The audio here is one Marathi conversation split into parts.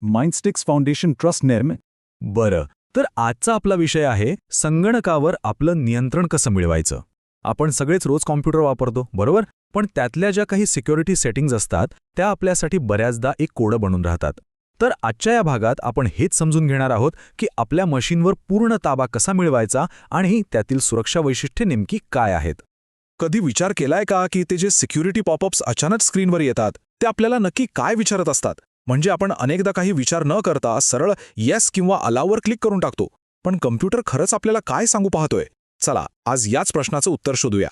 माइंडस्टिक्स फाउंडेशन ट्रस्ट नेम. बरं, तर आजचा आपला विषय आहे संगणकावर आपलं नियंत्रण कसं मिळवायचं. आपण सगळेच रोज कॉम्प्युटर वापरतो, बरोबर? पण त्यातल्या ज्या काही सिक्युरिटी सेटिंग्ज असतात त्या आपल्यासाठी बऱ्याचदा एक कोडं बनून राहतात. तर आजच्या या भागात आपण हेच समजून घेणार आहोत की आपल्या मशीनवर पूर्ण ताबा कसा मिळवायचा आणि त्यातील सुरक्षा वैशिष्ट्ये नेमकी काय आहेत. कधी विचार केलाय का की ते जे सिक्युरिटी पॉपअप्स अचानक स्क्रीनवर येतात ते आपल्याला नक्की काय विचारत असतात? म्हणजे आपण अनेकदा काही विचार न करता सरळ येस किंवा अलाउवर क्लिक करून टाकतो, पण कम्प्युटर खरंच आपल्याला काय सांगू पाहतोय? चला आज याच प्रश्नाचं उत्तर शोधूया.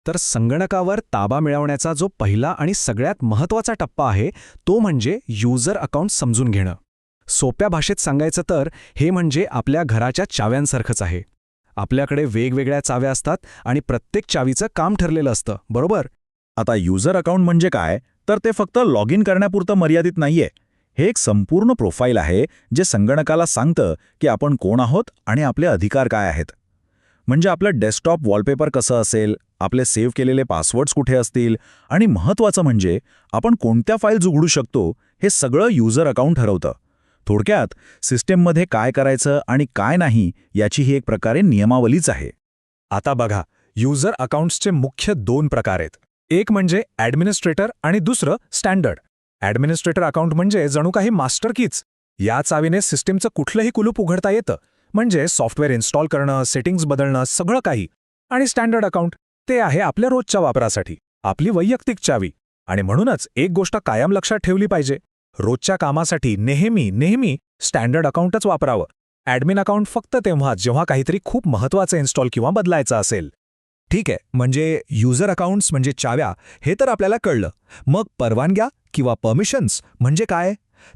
तर संगणकावर ताबा मिळवण्याचा जो पहिला आणि सगळ्यात महत्त्वाचा टप्पा आहे तो म्हणजे युजर अकाउंट समजून घेणं. सोप्या भाषेत सांगायचं तर हे म्हणजे आपल्या घराच्या चाव्यांसारखंच आहे. आपल्याकडे वेगवेगळ्या चाव्या असतात आणि प्रत्येक चावीचं काम ठरलेलं असतं, बरोबर? आता युजर अकाउंट म्हणजे काय, तर ते फक्त लॉग इन करण्यापुरतं मर्यादित नाहीये. हे एक संपूर्ण प्रोफाईल आहे जे संगणकाला सांगतं की आपण कोण आहोत आणि आपले अधिकार काय आहेत. म्हणजे आपलं डेस्कटॉप वॉलपेपर कसं असेल, आपले सेव्ह केलेले पासवर्ड्स कुठे असतील आणि महत्त्वाचं म्हणजे आपण कोणत्या फाईल्स उघडू शकतो हे सगळं युजर अकाउंट ठरवतं. थोडक्यात सिस्टीममध्ये काय करायचं आणि काय नाही याची ही एक प्रकारे नियमावलीच आहे. आता बघा, युजर अकाउंट्सचे मुख्य 2 प्रकार आहेत. एक म्हणजे ॲडमिनिस्ट्रेटर आणि दुसरं स्टँडर्ड. ॲडमिनिस्ट्रेटर अकाउंट म्हणजे जणू काही मास्टर कीच. या चावीने सिस्टीमचं कुठलंही कुलूप उघडता येतं, म्हणजे सॉफ्टवेअर इन्स्टॉल करणं, सेटिंग्ज बदलणं, सगळं काही. आणि स्टँडर्ड अकाउंट ते आहे आपल्या रोजच्या वापरासाठी, आपली वैयक्तिक चावी. आणि म्हणूनच एक गोष्ट कायम लक्षात ठेवली पाहिजे, रोजच्या कामासाठी नेहमी स्टँडर्ड अकाउंटच वापरावं. ॲडमिन अकाउंट फक्त तेव्हाच जेव्हा काहीतरी खूप महत्त्वाचं इन्स्टॉल किंवा बदलायचं असेल. ठीक आहे, म्हणजे युजर अकाउंट्स म्हणजे चाव्या हे तर आपल्याला कळलं. मग परवानग्या किंवा परमिशन्स म्हणजे काय?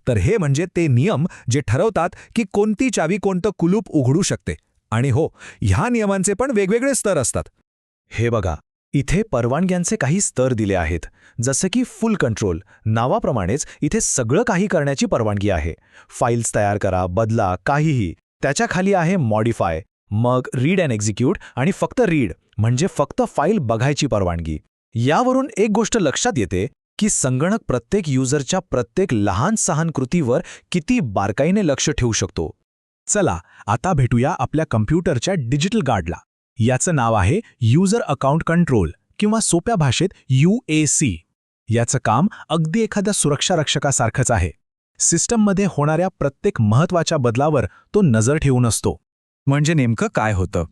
तर हे म्हणजे ते नियम जे ठरवतात की कोणती चावी कोणतं कुलूप उघडू शकते. आणि हो, ह्या नियमांचे पण वेगवेगळे स्तर असतात. हे बघा, इथे परवानग्यांचे काही स्तर दिले आहेत, जसं की फुल कंट्रोल. नावाप्रमाणेच इथे सगळं काही करण्याची परवानगी आहे. फाईल्स तयार करा, बदला, काहीही. त्याच्या खाली आहे मॉडिफाय, मग रीड अँड एक्झिक्यूट आणि फक्त रीड म्हणजे फक्त फाईल बघायची परवानगी. यावरून एक गोष्ट लक्षात येते की संगणक प्रत्येक युजरच्या प्रत्येक लहान सहान कृतीवर किती बारकाईने लक्ष ठेवू शकतो. चला आता भेटूया आपल्या कम्प्युटरच्या डिजिटल गार्डला. याचं नाव आहे युजर अकाउंट कंट्रोल किंवा सोप्या भाषेत UAC. याचं काम अगदी एखाद्या सुरक्षा रक्षकासारखंच आहे. सिस्टममध्ये होणाऱ्या प्रत्येक महत्त्वाच्या बदलावर तो नजर ठेवून असतो. म्हणजे नेमकं काय होतं?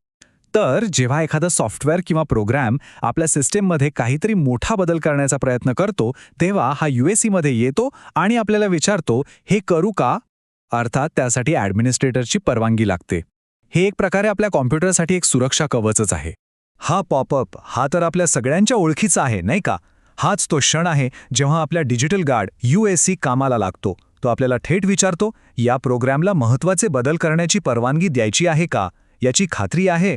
तर जेव्हा एखादा सॉफ्टवेअर किंवा प्रोग्रॅम आपल्या सिस्टीममध्ये काहीतरी मोठा बदल करण्याचा प्रयत्न करतो, तेव्हा हा UACमध्ये येतो आणि आपल्याला विचारतो, हे करू का? अर्थात त्यासाठी ॲडमिनिस्ट्रेटरची परवानगी लागते. हे एक प्रकारे आपल्या कॉम्प्युटरसाठी एक सुरक्षा कवचच आहे. हा पॉपअप हा तर आपल्या सगळ्यांच्या ओळखीचा आहे, नाही का? हाच तो क्षण आहे जेव्हा आपल्या डिजिटल गार्ड UAC कामाला लागतो. तो आपल्याला थेट विचारतो, या प्रोग्रॅमला महत्त्वाचे बदल करण्याची परवानगी द्यायची आहे का? याची खात्री आहे?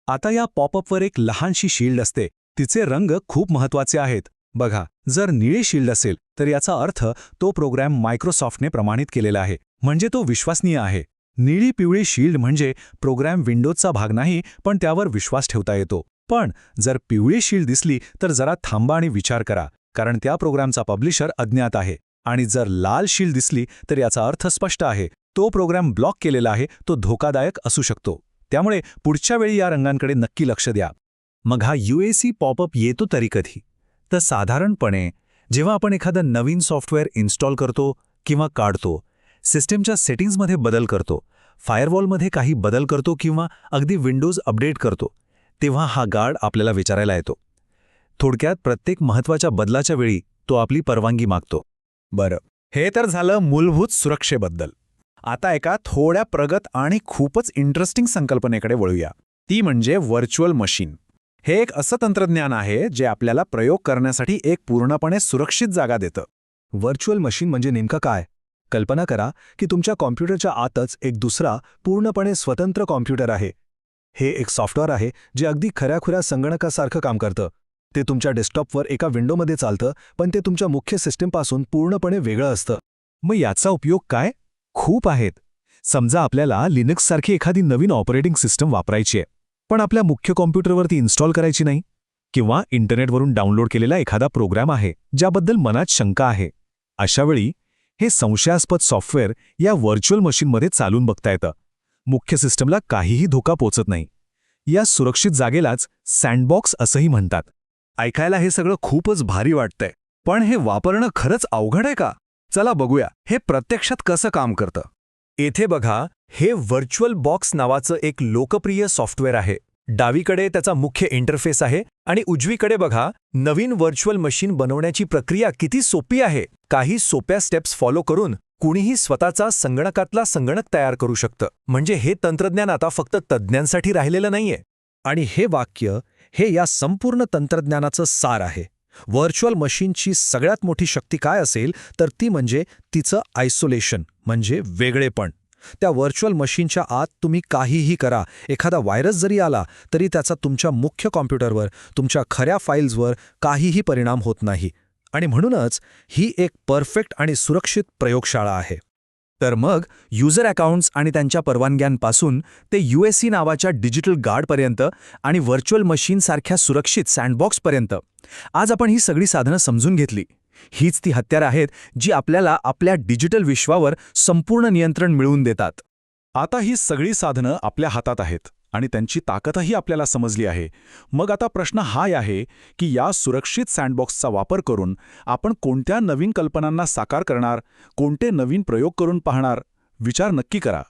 आता या पॉपअपवर एक लहानशी शील्ड असते. तिचे रंग खूप महत्त्वाचे आहेत. बघा, जर निळी शील्ड असेल तर याचा अर्थ तो प्रोग्रॅम मायक्रोसॉफ्टने प्रमाणित केलेला आहे, म्हणजे तो विश्वसनीय आहे. निळी पिवळी शील्ड म्हणजे प्रोग्रॅम विंडोजचा भाग नाही, पण त्यावर विश्वास ठेवता येतो. पण जर पिवळी शील्ड दिसली तर जरा थांबा आणि विचार करा, कारण त्या प्रोग्रॅमचा पब्लिशर अज्ञात आहे. आणि जर लाल शील्ड दिसली तर याचा अर्थ स्पष्ट आहे, तो प्रोग्रॅम ब्लॉक केलेला आहे, तो धोकादायक असू शकतो. त्यामुळे पुढच्या वेळी या रंगांकडे नक्की लक्ष द्या. मग हा UAC पॉपअप येतो तरी कधी? तर साधारणपणे जेव्हा आपण एखादं नवीन सॉफ्टवेअर इन्स्टॉल करतो किंवा काढतो, सिस्टीमच्या सेटिंग्जमध्ये बदल करतो, फायरवॉलमध्ये काही बदल करतो किंवा अगदी विंडोज अपडेट करतो, तेव्हा हा गार्ड आपल्याला विचारायला येतो. थोडक्यात प्रत्येक महत्त्वाच्या बदलाच्या वेळी तो आपली परवानगी मागतो. बरं, हे तर झालं मूलभूत सुरक्षेबद्दल. आता एका थोड्या प्रगत आणि खूपच इंटरेस्टिंग संकल्पनेकडे वळूया. ती म्हणजे व्हर्च्युअल मशीन. हे एक असं तंत्रज्ञान आहे जे आपल्याला प्रयोग करण्यासाठी एक पूर्णपणे सुरक्षित जागा देतं. व्हर्च्युअल मशीन म्हणजे नेमकं काय? कल्पना करा की तुमच्या कॉम्प्युटरच्या आतच एक दुसरा पूर्णपणे स्वतंत्र कॉम्प्युटर आहे. हे एक सॉफ्टवेअर आहे जे अगदी खऱ्याखुऱ्या संगणकासारखं काम करतं. ते तुमच्या डेस्कटॉपवर एका विंडोमध्ये चालतं, पण ते तुमच्या मुख्य सिस्टीमपासून पूर्णपणे वेगळं असतं. मग याचा उपयोग काय? खूप आहेत. समजा आपल्याला लिनक्ससारखी एखादी नवीन ऑपरेटिंग सिस्टम वापरायची आहे, पण आपल्या मुख्य कॉम्प्युटरवरती इन्स्टॉल करायची नाही. किंवा इंटरनेटवरून डाउनलोड केलेला एखादा प्रोग्रॅम आहे ज्याबद्दल मनात शंका आहे. अशावेळी हे संशयास्पद सॉफ्टवेअर या व्हर्च्युअल मशीनमध्ये चालून बघता येतं. मुख्य सिस्टमला काहीही धोका पोचत नाही. या सुरक्षित जागेलाच सँडबॉक्स असंही म्हणतात. ऐकायला हे सगळं खूपच भारी वाटतंय, पण हे वापरणं खरंच अवघड आहे का? चला बघूया हे प्रत्यक्षात कसं काम करतं. येथे बघा, हे व्हर्च्युअल बॉक्स नावाचं एक लोकप्रिय सॉफ्टवेअर आहे. डावीकडे त्याचा मुख्य इंटरफेस आहे आणि उजवीकडे बघा, नवीन व्हर्च्युअल मशीन बनवण्याची प्रक्रिया किती सोपी आहे. काही सोप्या स्टेप्स फॉलो करून कुणीही स्वतःचा संगणकातला संगणक तयार करू शकतं. म्हणजे हे तंत्रज्ञान आता फक्त तज्ज्ञांसाठी राहिलेलं नाहीये. आणि हे वाक्य हे या संपूर्ण तंत्रज्ञानाचं सार आहे. व्हर्च्युअल मशीनची सगळ्यात मोठी शक्ती काय असेल तर ती म्हणजे तिचं आयसोलेशन, म्हणजे वेगळेपण. त्या व्हर्च्युअल मशीनच्या आत तुम्ही काहीही करा, एखादा व्हायरस जरी आला तरी त्याचा तुमच्या मुख्य कॉम्प्युटरवर, तुमच्या खऱ्या फाईल्सवर काहीही परिणाम होत नाही. आणि म्हणूनच ही एक परफेक्ट आणि सुरक्षित प्रयोगशाळा आहे. तर मग युजर अकाउंट्स आणि त्यांच्या परवानग्यांपासून ते UAC नावाच्या डिजिटल गार्डपर्यंत आणि व्हर्च्युअल मशीनसारख्या सुरक्षित सँडबॉक्सपर्यंत आज आपण ही सगळी साधनं समजून घेतली. हीच ती हत्यारं आहेत जी आपल्याला आपल्या डिजिटल विश्वावर संपूर्ण नियंत्रण मिळवून देतात. आता ही सगळी साधनं आपल्या हातात आहेत आणि त्यांची ताकदही आपल्याला समजली आहे. मग आता प्रश्न हा आहे की या सुरक्षित सँडबॉक्सचा वापर करून आपण कोणत्या नवीन कल्पनांना साकार करणार, कोणते नवीन प्रयोग करून पाहणार? विचार नक्की करा.